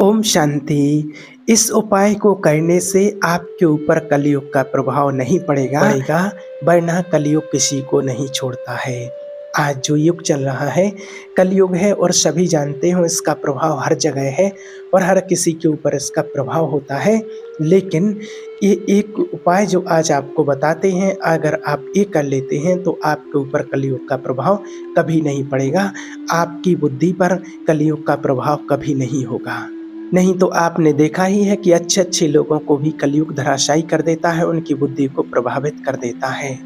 ओम शांति। इस उपाय को करने से आपके ऊपर कलयुग का प्रभाव नहीं पड़ेगा, वरना कलयुग किसी को नहीं छोड़ता है। आज जो युग चल रहा है कलयुग है और सभी जानते हो इसका प्रभाव हर जगह है और हर किसी के ऊपर इसका प्रभाव होता है। लेकिन ये एक उपाय जो आज आपको बताते हैं, अगर आप ये कर लेते हैं तो आपके ऊपर कलयुग का प्रभाव कभी नहीं पड़ेगा। आपकी बुद्धि पर कलयुग का प्रभाव कभी नहीं होगा। नहीं तो आपने देखा ही है कि अच्छे लोगों को भी कलयुग धराशायी कर देता है, उनकी बुद्धि को प्रभावित कर देता है।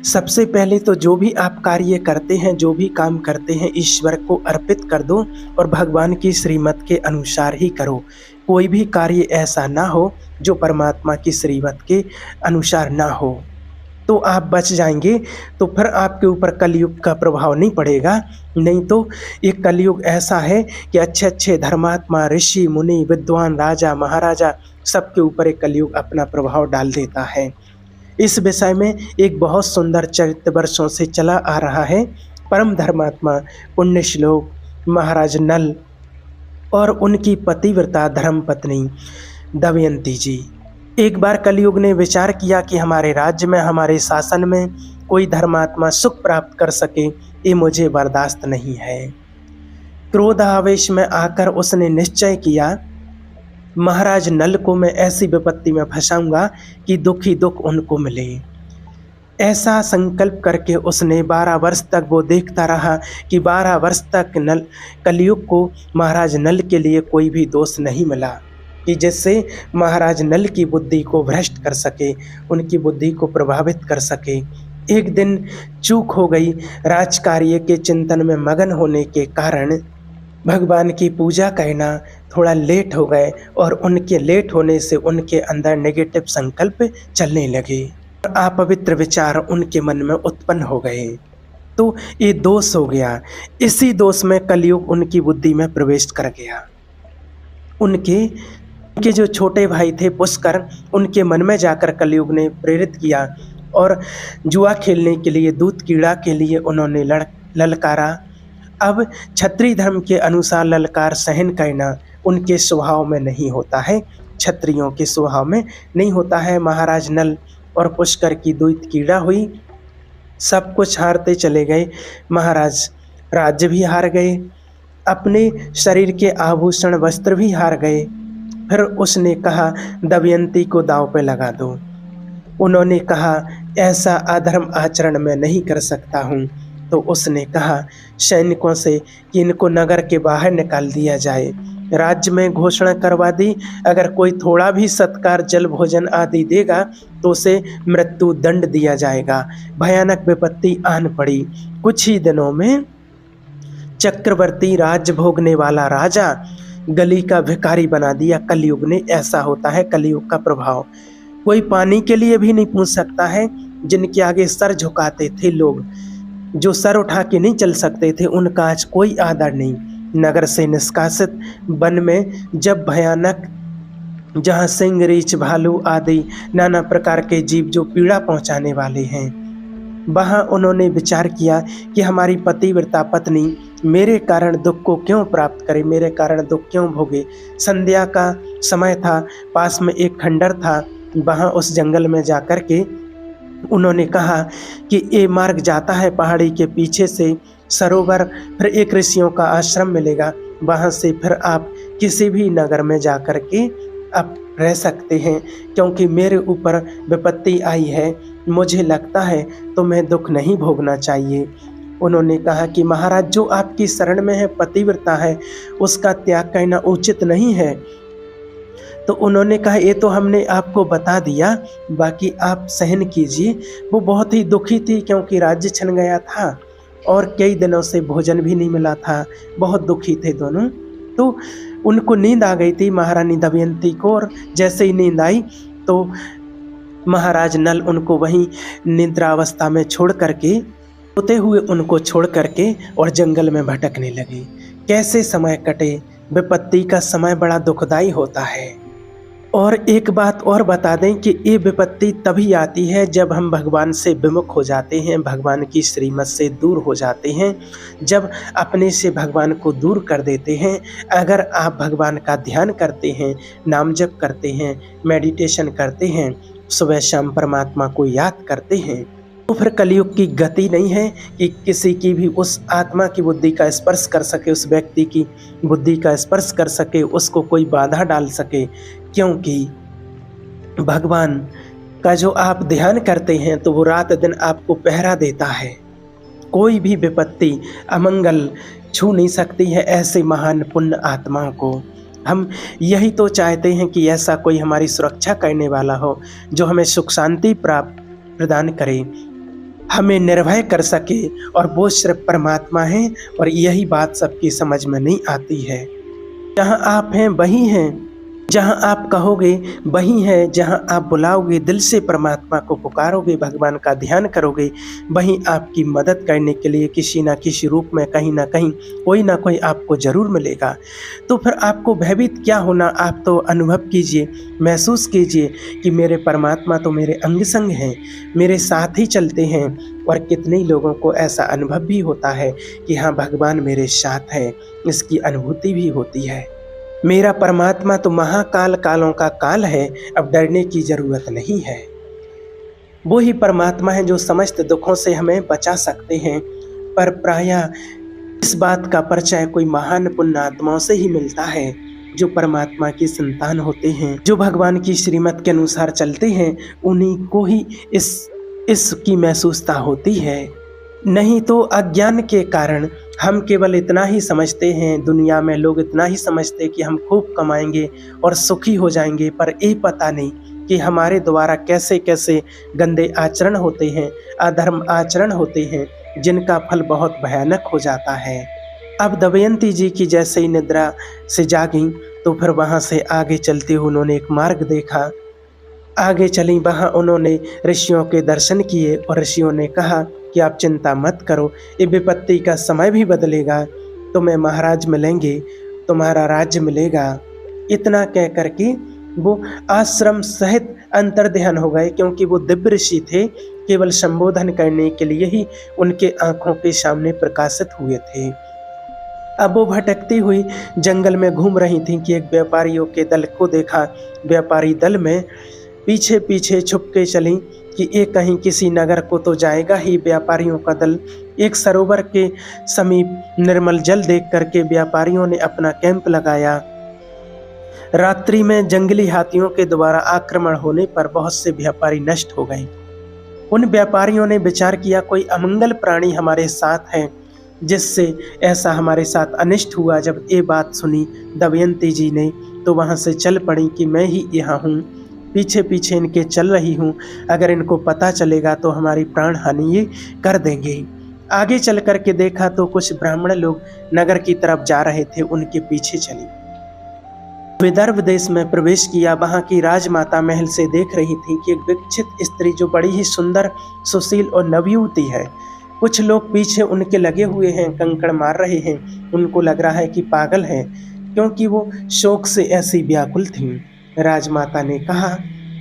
सबसे पहले तो जो भी आप कार्य करते हैं, जो भी काम करते हैं, ईश्वर को अर्पित कर दो और भगवान की श्रीमत के अनुसार ही करो। कोई भी कार्य ऐसा ना हो जो परमात्मा की श्रीमत के अनुसार ना हो, तो आप बच जाएंगे। तो फिर आपके ऊपर कलयुग का प्रभाव नहीं पड़ेगा। नहीं तो एक कलयुग ऐसा है कि अच्छे धर्मात्मा, ऋषि मुनि, विद्वान, राजा महाराजा सबके ऊपर एक कलयुग अपना प्रभाव डाल देता है। इस विषय में एक बहुत सुंदर चरित्र वर्षों से चला आ रहा है। परम धर्मात्मा पुण्य श्लोक महाराज नल और उनकी पतिव्रता धर्मपत्नी दमयंती जी। एक बार कलयुग ने विचार किया कि हमारे राज्य में, हमारे शासन में कोई धर्मात्मा सुख प्राप्त कर सके, ये मुझे बर्दाश्त नहीं है। क्रोध आवेश में आकर उसने निश्चय किया, महाराज नल को मैं ऐसी विपत्ति में फंसाऊंगा कि दुख ही दुख उनको मिले। ऐसा संकल्प करके उसने 12 वर्ष तक वो देखता रहा कि 12 वर्ष तक कलयुग को महाराज नल के लिए कोई भी दोष नहीं मिला कि जिससे महाराज नल की बुद्धि को भ्रष्ट कर सके, उनकी बुद्धि को प्रभावित कर सके। एक दिन चूक हो गई, राजकार्य के चिंतन में मगन होने के कारण भगवान की पूजा करना थोड़ा लेट हो गए और उनके लेट होने से उनके अंदर नेगेटिव संकल्प चलने लगे, अपवित्र विचार उनके मन में उत्पन्न हो गए। तो ये दोष हो गया। इसी दोष में कलयुग उनकी बुद्धि में प्रवेश कर गया। उनके जो छोटे भाई थे पुष्कर, उनके मन में जाकर कलयुग ने प्रेरित किया और जुआ खेलने के लिए, दूध कीड़ा के लिए उन्होंने ललकारा। अब क्षत्रिय धर्म के अनुसार ललकार सहन करना उनके स्वभाव में नहीं होता है, क्षत्रियों के स्वभाव में नहीं होता है। महाराज नल और पुष्कर की दूध कीड़ा हुई, सब कुछ हारते चले गए। महाराज राज्य भी हार गए, अपने शरीर के आभूषण वस्त्र भी हार गए। फिर उसने कहा दमयंती को दांव पे लगा दो। उन्होंने कहा ऐसा अधर्म आचरण मैं नहीं कर सकता हूँ। तो उसने कहा सैनिकों से कि इनको नगर के बाहर निकाल दिया जाए। राज्य में घोषणा करवा दी, अगर कोई थोड़ा भी सत्कार, जल, भोजन आदि देगा तो उसे मृत्यु दंड दिया जाएगा। भयानक विपत्ति आन पड़ी। कुछ ही दिनों में चक्रवर्ती, राज्य भोगने वाला राजा गली का भिखारी बना दिया कलयुग ने। ऐसा होता है कलयुग का प्रभाव। कोई पानी के लिए भी नहीं पूछ सकता है। जिनके आगे सर झुकाते थे लोग, जो सर उठा के नहीं चल सकते थे, उनका आज कोई आदर नहीं। नगर से निष्कासित वन में जब भयानक, जहाँ सिंह, रीछ, भालू आदि नाना प्रकार के जीव जो पीड़ा पहुँचाने वाले हैं, वहाँ उन्होंने विचार किया कि हमारी पतिव्रता पत्नी मेरे कारण दुख को क्यों प्राप्त करे, मेरे कारण दुख क्यों भोगे। संध्या का समय था, पास में एक खंडर था। वहाँ उस जंगल में जाकर के उन्होंने कहा कि ये मार्ग जाता है पहाड़ी के पीछे से सरोवर, फिर एक ऋषियों का आश्रम मिलेगा, वहाँ से फिर आप किसी भी नगर में जाकर के आप रह सकते हैं, क्योंकि मेरे ऊपर विपत्ति आई है, मुझे लगता है तो मैं दुख नहीं भोगना चाहिए। उन्होंने कहा कि महाराज जो आपकी शरण में है, पतिव्रता है, उसका त्याग करना उचित नहीं है। तो उन्होंने कहा ये तो हमने आपको बता दिया, बाकी आप सहन कीजिए। वो बहुत ही दुखी थी क्योंकि राज्य छिन गया था और कई दिनों से भोजन भी नहीं मिला था। बहुत दुखी थे दोनों। तो उनको नींद आ गई थी महारानी दमयंती को, और जैसे ही नींद आई तो महाराज नल उनको वहीं निद्रावस्था में छोड़ करके, सोते हुए उनको छोड़ करके और जंगल में भटकने लगे। कैसे समय कटे। विपत्ति का समय बड़ा दुखदाई होता है। और एक बात और बता दें कि ये विपत्ति तभी आती है जब हम भगवान से विमुख हो जाते हैं, भगवान की श्रीमत से दूर हो जाते हैं, जब अपने से भगवान को दूर कर देते हैं। अगर आप भगवान का ध्यान करते हैं, नाम जप करते हैं, मेडिटेशन करते हैं, सुबह शाम परमात्मा को याद करते हैं, तो फिर कलयुग की गति नहीं है कि किसी की भी उस आत्मा की बुद्धि का स्पर्श कर सके, उस व्यक्ति की बुद्धि का स्पर्श कर सके, उसको कोई बाधा डाल सके। क्योंकि भगवान का जो आप ध्यान करते हैं तो वो रात दिन आपको पहरा देता है। कोई भी विपत्ति, अमंगल छू नहीं सकती है ऐसे महान पुण्य आत्माओं को। हम यही तो चाहते हैं कि ऐसा कोई हमारी सुरक्षा करने वाला हो, जो हमें सुख शांति प्रदान करे, हमें निर्भय कर सके, और वो सिर्फ परमात्मा है। और यही बात सबकी समझ में नहीं आती है। जहाँ आप हैं वही हैं, जहाँ आप कहोगे वही है, जहाँ आप बुलाओगे, दिल से परमात्मा को पुकारोगे, भगवान का ध्यान करोगे, वहीं आपकी मदद करने के लिए किसी न किसी रूप में कहीं ना कहीं कोई ना कोई आपको ज़रूर मिलेगा। तो फिर आपको भयभीत क्या होना, आप तो अनुभव कीजिए, महसूस कीजिए कि मेरे परमात्मा तो मेरे अंग संग हैं, मेरे साथ ही चलते हैं। और कितने ही लोगों को ऐसा अनुभव भी होता है कि हाँ, भगवान मेरे साथ है, इसकी अनुभूति भी होती है। मेरा परमात्मा तो महाकाल कालों का काल है, अब डरने की ज़रूरत नहीं है। वो ही परमात्मा है जो समस्त दुखों से हमें बचा सकते हैं। पर प्रायः इस बात का परिचय कोई महान पुण्य आत्माओं से ही मिलता है, जो परमात्मा की संतान होते हैं, जो भगवान की श्रीमत के अनुसार चलते हैं। उन्हीं को ही इसकी महसूसता होती है। नहीं तो अज्ञान के कारण हम केवल इतना ही समझते हैं, दुनिया में लोग इतना ही समझते कि हम खूब कमाएंगे और सुखी हो जाएंगे, पर ये पता नहीं कि हमारे द्वारा कैसे कैसे गंदे आचरण होते हैं, अधर्म आचरण होते हैं, जिनका फल बहुत भयानक हो जाता है। अब दमयंती जी की जैसे ही निद्रा से जागी तो फिर वहाँ से आगे चलते हुए उन्होंने एक मार्ग देखा। आगे चली, वहाँ उन्होंने ऋषियों के दर्शन किए और ऋषियों ने कहा कि आप चिंता मत करो, ये विपत्ति का समय भी बदलेगा, तुम्हें महाराज मिलेंगे, तुम्हारा राज्य मिलेगा। इतना कह करके वो आश्रम सहित अंतर्ध्यान हो गए, क्योंकि वो दिव्य ऋषि थे, केवल संबोधन करने के लिए ही उनके आंखों के सामने प्रकाशित हुए थे। अब वो भटकती हुई जंगल में घूम रही थी कि एक व्यापारियों के दल को देखा। व्यापारी दल में पीछे पीछे छुप के चली कि एक कहीं किसी नगर को तो जाएगा ही। व्यापारियों का दल एक सरोवर के समीप निर्मल जल देख करके व्यापारियों ने अपना कैंप लगाया। रात्रि में जंगली हाथियों के द्वारा आक्रमण होने पर बहुत से व्यापारी नष्ट हो गए। उन व्यापारियों ने विचार किया, कोई अमंगल प्राणी हमारे साथ है, जिससे ऐसा हमारे साथ अनिष्ट हुआ। जब ये बात सुनी दमयंती जी ने तो वहाँ से चल पड़ी कि मैं ही यहाँ हूँ, पीछे पीछे इनके चल रही हूँ, अगर इनको पता चलेगा तो हमारी प्राण हानि ये कर देंगे। आगे चल करके देखा तो कुछ ब्राह्मण लोग नगर की तरफ जा रहे थे, उनके पीछे चली। विदर्भ देश में प्रवेश किया। वहाँ की राजमाता महल से देख रही थी कि एक विकसित स्त्री जो बड़ी ही सुंदर, सुशील और नवयुवती है। कुछ लोग पीछे उनके लगे हुए हैं, कंकड़ मार रहे हैं, उनको लग रहा है कि पागल है, क्योंकि वो शोक से ऐसी व्याकुल थीं। राजमाता ने कहा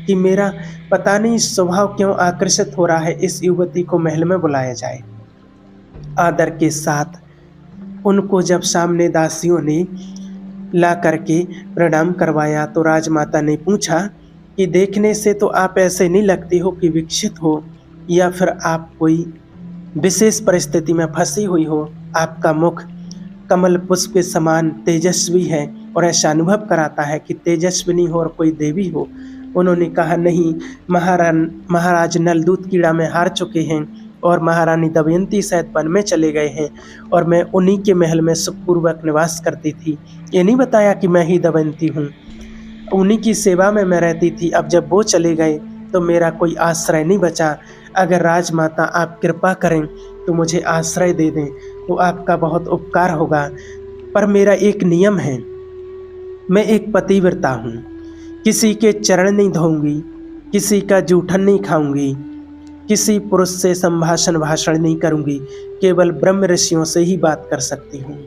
कि मेरा पता नहीं स्वभाव क्यों आकर्षित हो रहा है, इस युवती को महल में बुलाया जाए। आदर के साथ उनको जब सामने दासियों ने ला करके प्रणाम करवाया तो राजमाता ने पूछा कि देखने से तो आप ऐसे नहीं लगती हो कि विकसित हो, या फिर आप कोई विशेष परिस्थिति में फंसी हुई हो। आपका मुख कमल पुष्प के समान तेजस्वी है और ऐसा अनुभव कराता है कि तेजस्विनी हो और कोई देवी हो। उन्होंने कहा, नहीं, महाराज नल दूध कीड़ा में हार चुके हैं और महारानी दमयंती शायद वन में चले गए हैं, और मैं उन्हीं के महल में सुखपूर्वक निवास करती थी। ये नहीं बताया कि मैं ही दमयंती हूँ, उन्हीं की सेवा में मैं रहती थी। अब जब वो चले गए तो मेरा कोई आश्रय नहीं बचा। अगर राजमाता आप कृपा करें तो मुझे आश्रय दे दें तो आपका बहुत उपकार होगा। पर मेरा एक नियम है, मैं एक पतिव्रता हूँ, किसी के चरण नहीं धोऊंगी, किसी का जूठन नहीं खाऊंगी, किसी पुरुष से संभाषण भाषण नहीं करूंगी, केवल ब्रह्म ऋषियों से ही बात कर सकती हूँ।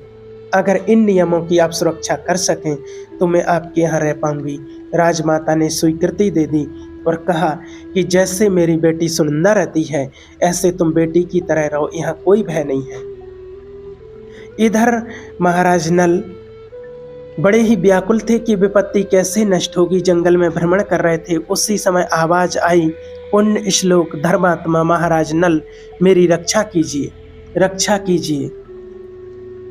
अगर इन नियमों की आप सुरक्षा कर सकें तो मैं आपके यहाँ रह पाऊंगी। राजमाता ने स्वीकृति दे दी और कहा कि जैसे मेरी बेटी सुनंदा रहती है ऐसे तुम बेटी की तरह रहो, यहाँ कोई भय नहीं है। इधर महाराज नल बड़े ही व्याकुल थे कि विपत्ति कैसे नष्ट होगी। जंगल में भ्रमण कर रहे थे, उसी समय आवाज आई, पुण्य श्लोक धर्मात्मा महाराज नल, मेरी रक्षा कीजिए, रक्षा कीजिए।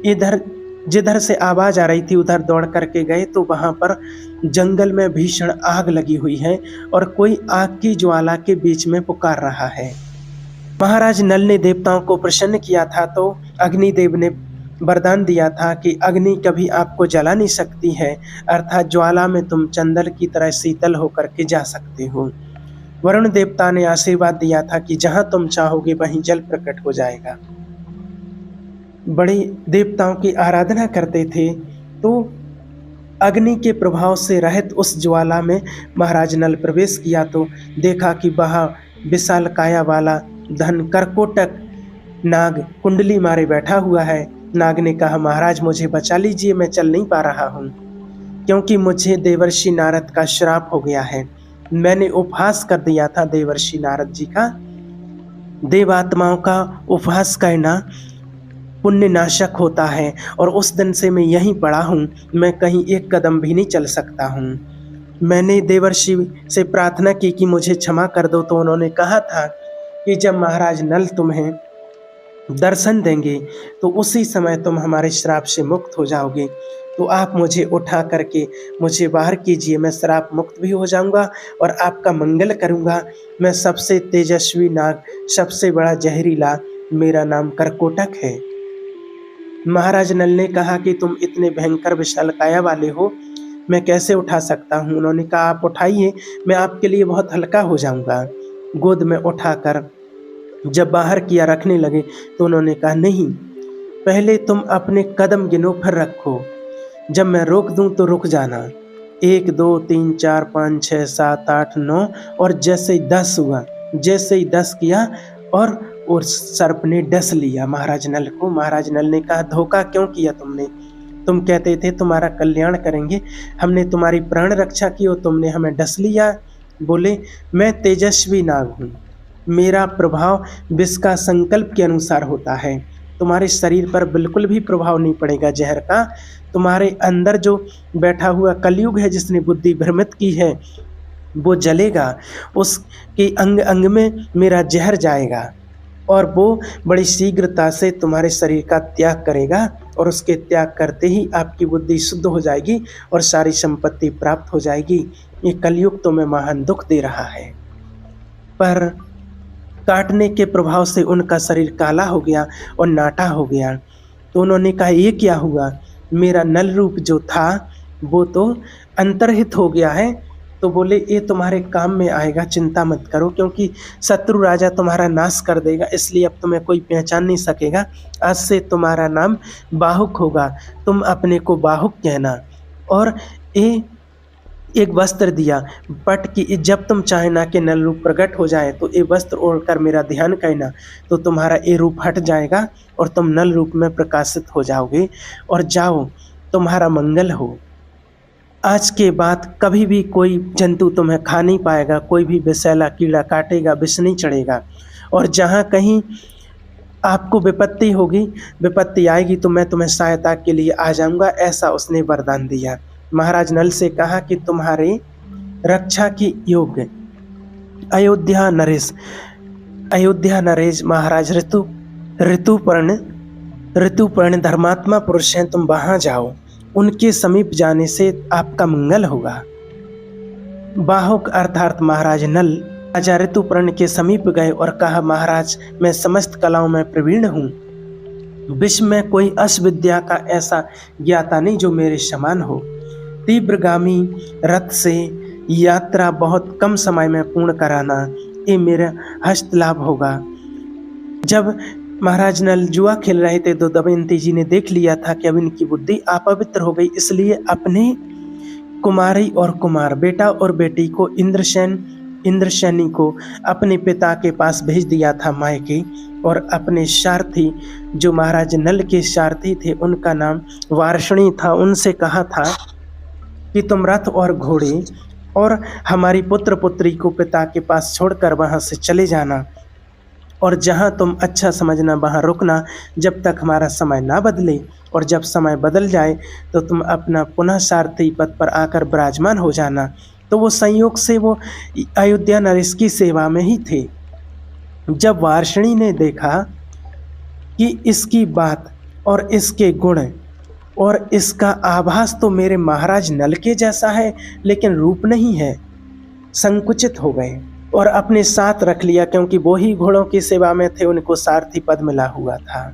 इधर जिधर से आवाज आ रही थी उधर दौड़ करके गए तो वहां पर जंगल में भीषण आग लगी हुई है और कोई आग की ज्वाला के बीच में पुकार रहा है। महाराज नल ने देवताओं को प्रसन्न किया था तो अग्निदेव ने वरदान दिया था कि अग्नि कभी आपको जला नहीं सकती है, अर्थात ज्वाला में तुम चंदन की तरह शीतल होकर के जा सकते हो। वरुण देवता ने आशीर्वाद दिया था कि जहां तुम चाहोगे वहीं जल प्रकट हो जाएगा। बड़े देवताओं की आराधना करते थे तो अग्नि के प्रभाव से रहित उस ज्वाला में महाराज नल प्रवेश किया तो देखा कि वहाँ विशाल काया वाला धन करकोटक नाग कुंडली मारे बैठा हुआ है। नाग ने कहा, महाराज मुझे बचा लीजिए, मैं चल नहीं पा रहा हूँ क्योंकि मुझे देवर्षि नारद का श्राप हो गया है। मैंने उपहास कर दिया था देवर्षि नारद जी का। देवात्माओं का उपहास करना पुण्य नाशक होता है और उस दिन से मैं यहीं पड़ा हूँ, मैं कहीं एक कदम भी नहीं चल सकता हूँ। मैंने देवर्षि से प्रार्थना की कि मुझे क्षमा कर दो तो उन्होंने कहा था कि जब महाराज नल तुम्हें दर्शन देंगे तो उसी समय तुम हमारे श्राप से मुक्त हो जाओगे। तो आप मुझे उठा करके मुझे बाहर कीजिए, मैं श्राप मुक्त भी हो जाऊंगा और आपका मंगल करूंगा। मैं सबसे तेजस्वी नाग, सबसे बड़ा जहरीला, मेरा नाम करकोटक है। महाराज नल ने कहा कि तुम इतने भयंकर विशालकाया वाले हो, मैं कैसे उठा सकता हूँ। उन्होंने कहा, आप उठाइए, मैं आपके लिए बहुत हल्का हो जाऊंगा। गोद में उठाकर जब बाहर किया रखने लगे तो उन्होंने कहा, नहीं, पहले तुम अपने कदम गिनो फिर रखो, जब मैं रोक दूं तो रुक जाना। 1 2 3 4 5 6 7 8 9 और जैसे ही 10 हुआ, जैसे ही 10 किया और सर्प ने डस लिया महाराज नल को। महाराज नल ने कहा, धोखा क्यों किया तुमने? तुम कहते थे तुम्हारा कल्याण करेंगे, हमने तुम्हारी प्राण रक्षा की और तुमने हमें डस लिया। बोले, मैं तेजस्वी नाग हूँ, मेरा प्रभाव विष का संकल्प के अनुसार होता है। तुम्हारे शरीर पर बिल्कुल भी प्रभाव नहीं पड़ेगा जहर का। तुम्हारे अंदर जो बैठा हुआ कलयुग है जिसने बुद्धि भ्रमित की है वो जलेगा, उसके अंग अंग में मेरा जहर जाएगा और वो बड़ी शीघ्रता से तुम्हारे शरीर का त्याग करेगा और उसके त्याग करते ही आपकी बुद्धि शुद्ध हो जाएगी और सारी संपत्ति प्राप्त हो जाएगी। ये कलयुग तुम्हें महान दुख दे रहा है। पर काटने के प्रभाव से उनका शरीर काला हो गया और नाटा हो गया। तो उन्होंने कहा, ये क्या हुआ? मेरा नल रूप जो था वो तो अंतर्हित हो गया है। तो बोले, ये तुम्हारे काम में आएगा, चिंता मत करो, क्योंकि शत्रु राजा तुम्हारा नाश कर देगा, इसलिए अब तुम्हें कोई पहचान नहीं सकेगा। आज से तुम्हारा नाम बाहुक होगा, तुम अपने को बाहुक कहना। और ये एक वस्त्र दिया, पट की जब तुम चाहे ना कि नल रूप प्रकट हो जाए तो ये वस्त्र ओढ़कर मेरा ध्यान करना, तो तुम्हारा ये रूप हट जाएगा और तुम नल रूप में प्रकाशित हो जाओगे। और जाओ, तुम्हारा मंगल हो। आज के बाद कभी भी कोई जंतु तुम्हें खा नहीं पाएगा, कोई भी विषैला कीड़ा काटेगा, विष नहीं चढ़ेगा। और जहाँ कहीं आपको विपत्ति होगी, विपत्ति आएगी तो मैं तुम्हें सहायता के लिए आ जाऊँगा, ऐसा उसने वरदान दिया। महाराज नल से कहा कि तुम्हारे रक्षा की योग्य अयोध्या नरेश महाराज ऋतुपर्ण धर्मात्मा पुरुष हैं, तुम वहां जाओ, उनके समीप जाने से आपका मंगल होगा। बाहुक अर्थात महाराज नल राजा ऋतुपर्ण के समीप गए और कहा, महाराज मैं समस्त कलाओं में प्रवीण हूँ, विश्व में कोई अश्विद्या का ऐसा ज्ञाता नहीं जो मेरे समान हो। तीव्रगामी रथ से यात्रा बहुत कम समय में पूर्ण कराना, ये मेरा हस्त लाभ होगा। जब महाराज नल जुआ खेल रहे थे तो दमयंती जी ने देख लिया था कि अब इनकी बुद्धि अपवित्र हो गई, इसलिए अपने कुमारी और कुमार, बेटा और बेटी को इंद्रसेनी को अपने पिता के पास भेज दिया था मायके। और अपने सारथी जो महाराज नल के सारथी थे उनका नाम वार्ष्णी था, उनसे कहा था कि तुम रथ और घोड़े और हमारी पुत्र पुत्री को पिता के पास छोड़कर वहाँ से चले जाना, और जहाँ तुम अच्छा समझना वहाँ रुकना जब तक हमारा समय ना बदले, और जब समय बदल जाए तो तुम अपना पुनः सारथी पद पर आकर विराजमान हो जाना। तो वो संयोग से वो अयोध्या नरेश की सेवा में ही थे। जब वार्ष्णी ने देखा कि इसकी बात और इसके गुण और इसका आभास तो मेरे महाराज नल के जैसा है, लेकिन रूप नहीं है, संकुचित हो गए और अपने साथ रख लिया, क्योंकि वो ही घोड़ों की सेवा में थे, उनको सारथी पद मिला हुआ था।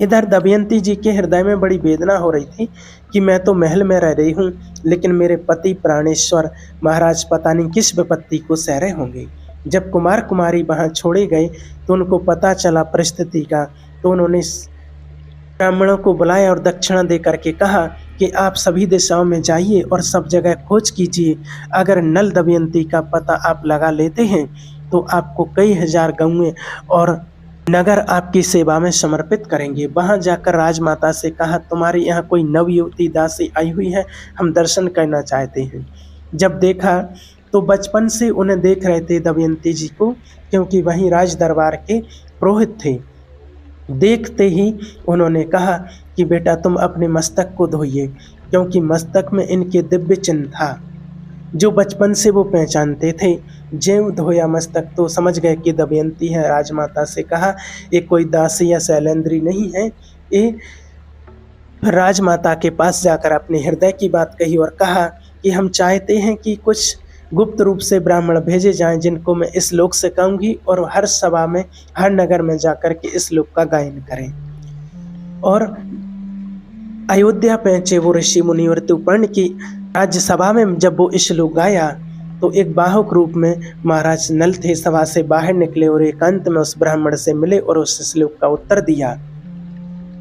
इधर दमयंती जी के हृदय में बड़ी वेदना हो रही थी कि मैं तो महल में रह रही हूँ, लेकिन मेरे पति प्राणेश्वर महाराज पता नहीं किस विपत्ति को सह रहे होंगे। जब कुमार कुमारी वहाँ छोड़े गए तो उनको पता चला परिस्थिति का, तो उन्होंने ब्राह्मणों को बुलाया और दक्षिणा दे करके कहा कि आप सभी दिशाओं में जाइए और सब जगह खोज कीजिए। अगर नल दमयंती का पता आप लगा लेते हैं तो आपको कई हजार गौएं और नगर आपकी सेवा में समर्पित करेंगे। वहां जाकर राजमाता से कहा, तुम्हारे यहाँ कोई नवयुवती दासी आई हुई है, हम दर्शन करना चाहते हैं। जब देखा तो बचपन से उन्हें देख रहे थे दमयंती जी को, क्योंकि वहीं राज दरबार के पुरोहित थे। देखते ही उन्होंने कहा कि बेटा तुम अपने मस्तक को धोइए, क्योंकि मस्तक में इनके दिव्य चिन्ह था जो बचपन से वो पहचानते थे। ज्यों धोया मस्तक तो समझ गए कि दमयंती है। राजमाता से कहा, ये कोई दासी या शैलेंद्री नहीं है। ये राजमाता के पास जाकर अपने हृदय की बात कही और कहा कि हम चाहते हैं कि कुछ गुप्त रूप से ब्राह्मण भेजे जाएं, जिनको मैं इस लोक से कहूँगी और हर सभा में, हर नगर में जाकर के इस लोक का गायन करें। और अयोध्या पहुंचे वो ऋषि मुनि और ऋतुपर्ण की राज्यसभा में जब वो श्लोक गाया तो एक बाहुक रूप में महाराज नल थे, सभा से बाहर निकले और एकांत में उस ब्राह्मण से मिले और उस श्लोक का उत्तर दिया।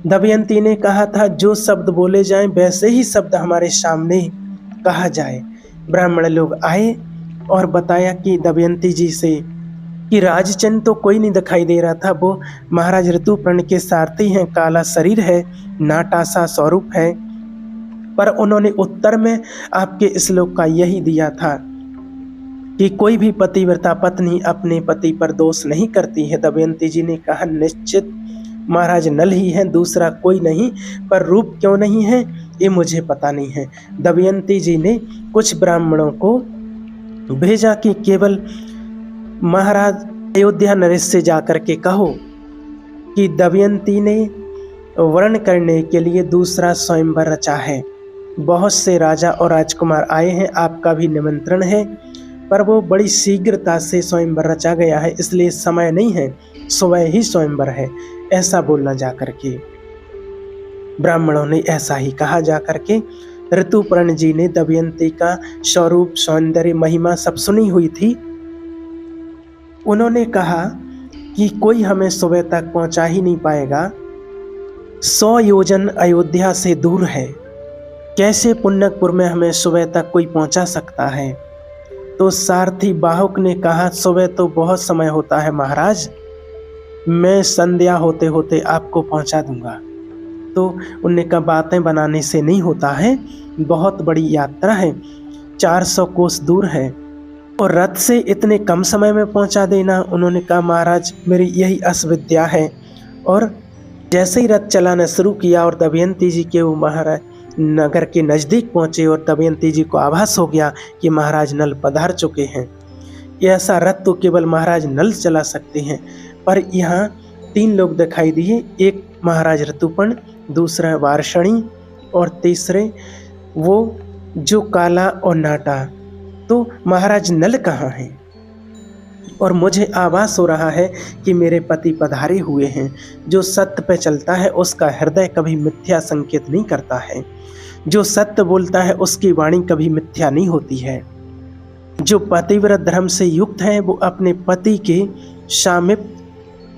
दमयंती ने कहा था, जो शब्द बोले जाएं वैसे ही शब्द हमारे सामने कहा जाए। ब्राह्मण लोग आए और बताया कि दमयंती जी से कि राजचंद तो कोई नहीं दिखाई दे रहा था, वो महाराज ऋतुपर्ण के सारथी हैं, काला शरीर है, नाटा सा स्वरूप है। पर उन्होंने उत्तर में आपके श्लोक का यही दिया था कि कोई भी पतिव्रता पत्नी अपने पति पर दोष नहीं करती है। दमयंती जी ने कहा, निश्चित महाराज नल ही हैं, दूसरा कोई नहीं, पर रूप क्यों नहीं है ये मुझे पता नहीं है। दमयंती जी ने कुछ ब्राह्मणों को भेजा कि केवल महाराज अयोध्या नरेश से जाकर के कहो कि दमयंती ने वर्ण करने के लिए दूसरा स्वयंवर रचा है। बहुत से राजा और राजकुमार आए हैं, आपका भी निमंत्रण है, पर वो बड़ी शीघ्रता से स्वयंवर रचा गया है, इसलिए समय नहीं है, सुबह ही स्वयंवर है, ऐसा बोलना जाकर के। ब्राह्मणों ने ऐसा ही कहा जाकर के। ऋतुपर्ण जी ने दमयंती का स्वरूप, सौंदर्य, महिमा सब सुनी हुई थी। उन्होंने कहा कि कोई हमें सुबह तक पहुंचा ही नहीं पाएगा, 100 योजन अयोध्या से दूर है, कैसे पुण्यकपुर में हमें सुबह तक कोई पहुंचा सकता है। तो सारथी बाहुक ने कहा, सुबह तो बहुत समय होता है महाराज, मैं संध्या होते होते आपको पहुंचा दूंगा। तो उनने कहा, बातें बनाने से नहीं होता है, बहुत बड़ी यात्रा है, 400 कोस दूर है, और रथ से इतने कम समय में पहुंचा देना। उन्होंने कहा, महाराज मेरी यही असविद्या है। और जैसे ही रथ चलाना शुरू किया और दमयंती जी के वो महाराज नगर के नज़दीक पहुंचे और दमयंती जी को आभास हो गया कि महाराज नल पधार चुके हैं। ऐसा रथ तो केवल महाराज नल चला सकते हैं, पर यहाँ 3 लोग दिखाई दिए, एक महाराज ऋतुपर्ण, दूसरा वार्ष्णी और तीसरे वो जो काला और नाटा। तो महाराज नल कहाँ हैं? और मुझे आभास हो रहा है कि मेरे पति पधारे हुए हैं। जो सत्य पे चलता है उसका हृदय कभी मिथ्या संकेत नहीं करता है, जो सत्य बोलता है उसकी वाणी कभी मिथ्या नहीं होती है। जो पतिव्रत धर्म से युक्त है वो अपने पति के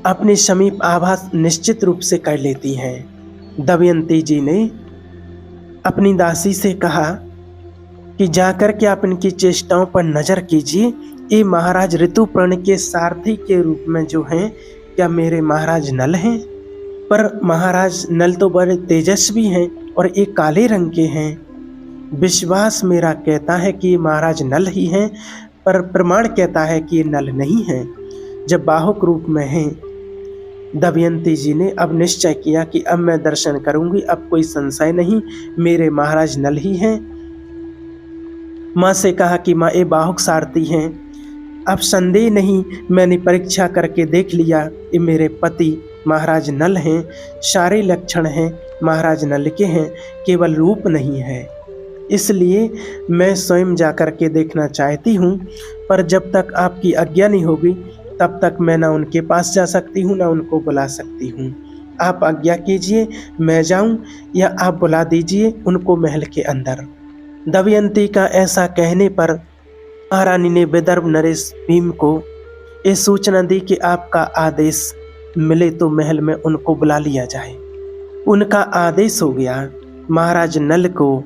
अपने समीप आभास निश्चित रूप से कर लेती हैं। दमयंती जी ने अपनी दासी से कहा कि जाकर के आप इनकी चेष्टाओं पर नजर कीजिए, ये महाराज ऋतुपर्ण के सारथी के रूप में जो हैं, क्या मेरे महाराज नल हैं? पर महाराज नल तो बड़े तेजस्वी हैं और ये काले रंग के हैं। विश्वास मेरा कहता है कि महाराज नल ही हैं, पर प्रमाण कहता है कि ये नल नहीं हैं। जब बाहुक रूप में हैं, दमयंती जी ने अब निश्चय किया कि अब मैं दर्शन करूंगी, अब कोई संशय नहीं, मेरे महाराज नल ही हैं। माँ से कहा कि माँ ये बाहुक सारथी हैं, अब संदेह नहीं, मैंने परीक्षा करके देख लिया, ये मेरे पति महाराज नल हैं, सारे लक्षण हैं महाराज नल के हैं, केवल रूप नहीं है। इसलिए मैं स्वयं जाकर के देखना चाहती हूँ, पर जब तक आपकी आज्ञा नहीं होगी तब तक मैं ना उनके पास जा सकती हूँ ना उनको बुला सकती हूँ। आप आज्ञा कीजिए, मैं जाऊँ या आप बुला दीजिए उनको महल के अंदर। दमयंती का ऐसा कहने पर महारानी ने विदर्भ नरेश भीम को ये सूचना दी कि आपका आदेश मिले तो महल में उनको बुला लिया जाए। उनका आदेश हो गया। महाराज नल को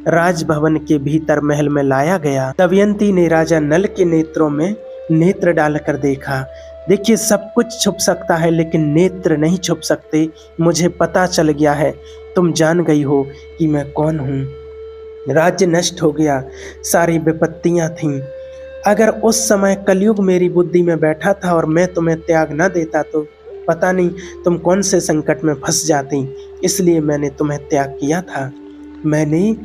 राजभवन के भीतर महल में लाया गया। दमयंती ने राजा नल के नेत्रों में नेत्र डालकर देखा। देखिए, सब कुछ छुप सकता है लेकिन नेत्र नहीं छुप सकते। मुझे पता चल गया है, तुम जान गई हो कि मैं कौन हूँ। राज्य नष्ट हो गया, सारी विपत्तियां थीं। अगर उस समय कलयुग मेरी बुद्धि में बैठा था और मैं तुम्हें त्याग न देता तो पता नहीं तुम कौन से संकट में फंस जाती। इसलिए मैंने तुम्हें त्याग किया था। मैंने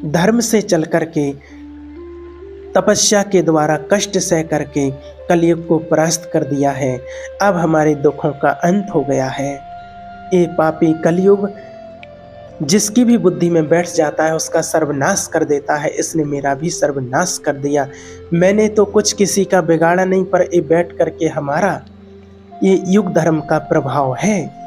धर्म से चल करके, तपस्या के द्वारा कष्ट सह करके कलयुग को परास्त कर दिया है। अब हमारे दुखों का अंत हो गया है। ये पापी कलयुग जिसकी भी बुद्धि में बैठ जाता है उसका सर्वनाश कर देता है। इसने मेरा भी सर्वनाश कर दिया। मैंने तो कुछ किसी का बिगाड़ा नहीं, पर ये बैठ करके हमारा ये युग धर्म का प्रभाव है।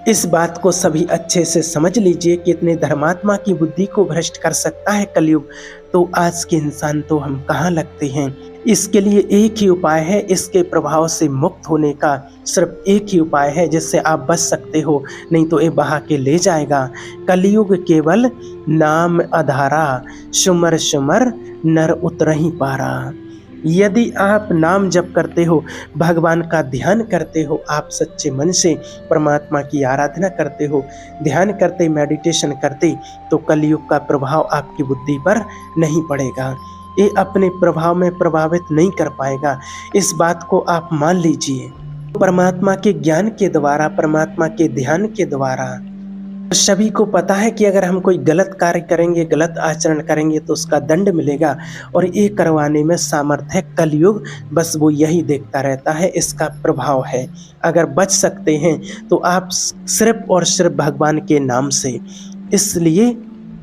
इस बात को सभी अच्छे से समझ लीजिए कि इतने धर्मात्मा की बुद्धि को भ्रष्ट कर सकता है कलयुग, तो आज के इंसान तो हम कहाँ लगते हैं। इसके लिए एक ही उपाय है, इसके प्रभाव से मुक्त होने का सिर्फ एक ही उपाय है जिससे आप बच सकते हो, नहीं तो ये बहा के ले जाएगा। कलयुग केवल नाम आधारा, सुमर सुमर नर उतरहि पारा। यदि आप नाम जप करते हो, भगवान का ध्यान करते हो, आप सच्चे मन से परमात्मा की आराधना करते हो, ध्यान करते, मेडिटेशन करते, तो कलयुग का प्रभाव आपकी बुद्धि पर नहीं पड़ेगा। ये अपने प्रभाव में प्रभावित नहीं कर पाएगा। इस बात को आप मान लीजिए। परमात्मा के ज्ञान के द्वारा, परमात्मा के ध्यान के द्वारा सभी को पता है कि अगर हम कोई गलत कार्य करेंगे, गलत आचरण करेंगे तो उसका दंड मिलेगा, और ये करवाने में सामर्थ्य है कलयुग, बस वो यही देखता रहता है, इसका प्रभाव है। अगर बच सकते हैं तो आप सिर्फ और सिर्फ भगवान के नाम से, इसलिए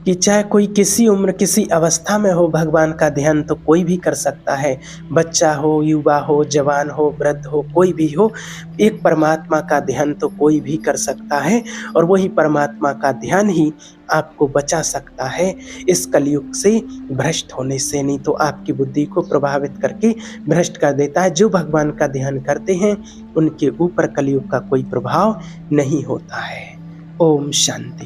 कि चाहे कोई किसी उम्र किसी अवस्था में हो, भगवान का ध्यान तो कोई भी कर सकता है। बच्चा हो, युवा हो, जवान हो, वृद्ध हो, कोई भी हो, एक परमात्मा का ध्यान तो कोई भी कर सकता है, और वही परमात्मा का ध्यान ही आपको बचा सकता है इस कलयुग से भ्रष्ट होने से। नहीं तो आपकी बुद्धि को प्रभावित करके भ्रष्ट कर देता है। जो भगवान का ध्यान करते हैं उनके ऊपर कलयुग का कोई प्रभाव नहीं होता है। ओम शांति।